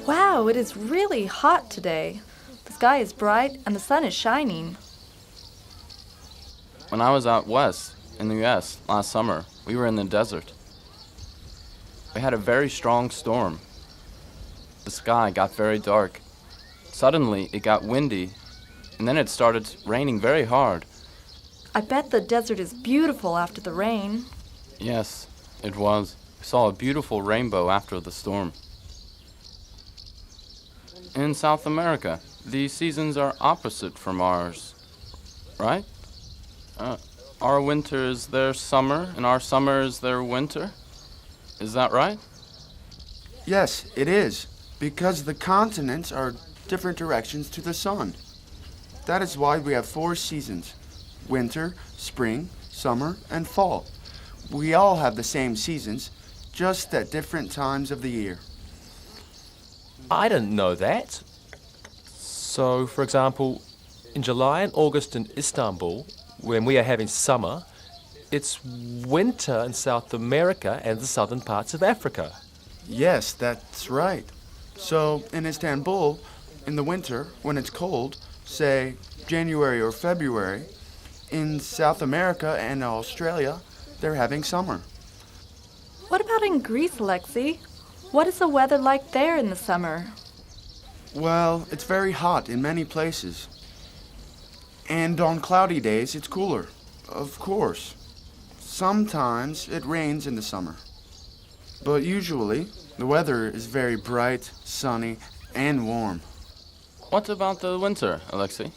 Wow, it is really hot today. The sky is bright and the sun is shining. When I was out west in the U.S. last summer, we were in the desert. We had a very strong storm. The sky got very dark. Suddenly, it got windy, and then it started raining very hard. I bet the desert is beautiful after the rain. Yes, it was. We saw a beautiful rainbow after the storm. In South America, the seasons are opposite from ours, right? Our winter is their summer, and our summer is their winter. Is that right? Yes, it is, because the continents are different directions to the sun. That is why we have 4 seasons: winter, spring, summer, and fall. We all have the same seasons, just at different times of the year. I didn't know that. So, for example, in July and August in Istanbul, when we are having summer, it's winter in South America and the southern parts of Africa. Yes, that's right. So, in Istanbul, in the winter, when it's cold, say January or February, in South America and Australia, they're having summer. What about in Greece, Alexei? What is the weather like there in the summer? Well, it's very hot in many places. And on cloudy days, it's cooler. Of course. Sometimes it rains in the summer. But usually, the weather is very bright, sunny, and warm. What about the winter, Alexei?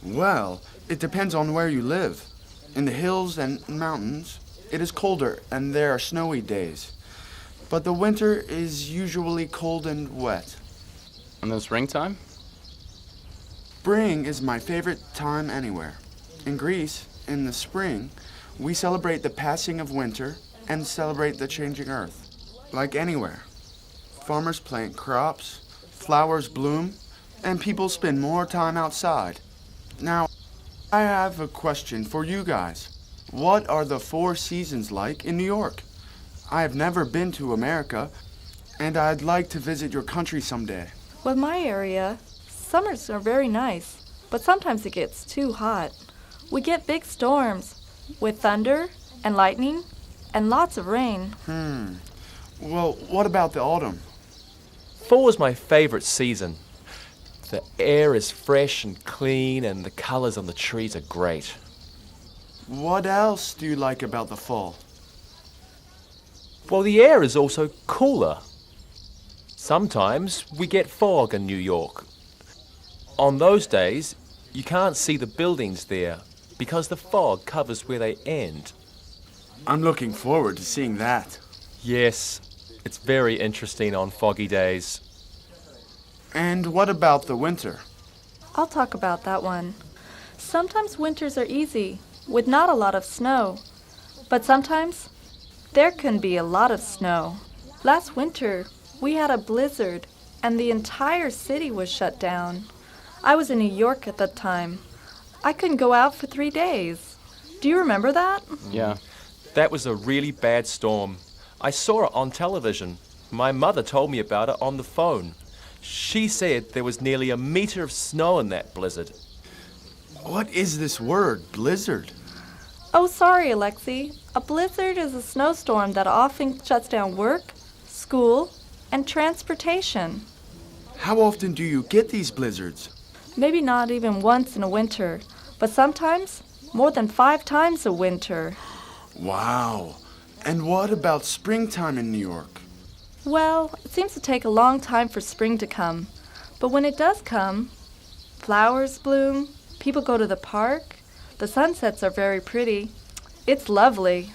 Well, it depends on where you live. In the hills and mountains, it is colder and there are snowy days. But the winter is usually cold and wet. In the springtime? Spring is my favorite time anywhere. In Greece, in the spring, we celebrate the passing of winter and celebrate the changing earth. Like anywhere. Farmers plant crops, flowers bloom, and people spend more time outside. Now, I have a question for you guys. What are the 4 seasons like in New York? I have never been to America, and I'd like to visit your country someday. Well, my area, summers are very nice, but sometimes it gets too hot. We get big storms with thunder and lightning and lots of rain. Well, what about the autumn? Fall is my favorite season. The air is fresh and clean, and the colors on the trees are great. What else do you like about the fall? Well, the air is also cooler. Sometimes we get fog in New York. On those days, you can't see the buildings there because the fog covers where they end. I'm looking forward to seeing that. Yes, it's very interesting on foggy days. And what about the winter? I'll talk about that one. Sometimes winters are easy, with not a lot of snow. But sometimes there can be a lot of snow. Last winter, we had a blizzard, and the entire city was shut down. I was in New York at the time. I couldn't go out for 3 days. Do you remember that? Yeah. That was a really bad storm. I saw it on television. My mother told me about it on the phone. She said there was nearly 1 meter of snow in that blizzard. What is this word, blizzard? Oh, sorry, Alexei. A blizzard is a snowstorm that often shuts down work, school, and transportation. How often do you get these blizzards? Maybe not even once in a winter, but sometimes more than 5 times a winter. Wow. And what about springtime in New York? Well, it seems to take a long time for spring to come. But when it does come, flowers bloom, people go to the park, the sunsets are very pretty. It's lovely.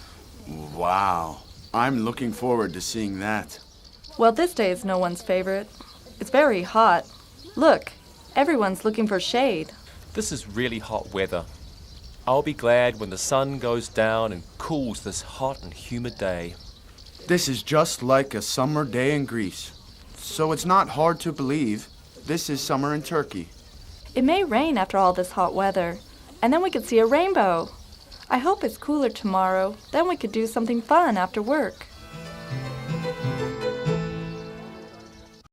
Wow. I'm looking forward to seeing that. Well, this day is no one's favorite. It's very hot. Look, everyone's looking for shade. This is really hot weather. I'll be glad when the sun goes down and cools this hot and humid day. This is just like a summer day in Greece. So it's not hard to believe this is summer in Turkey. It may rain after all this hot weather, and then we could see a rainbow. I hope it's cooler tomorrow. Then we could do something fun after work.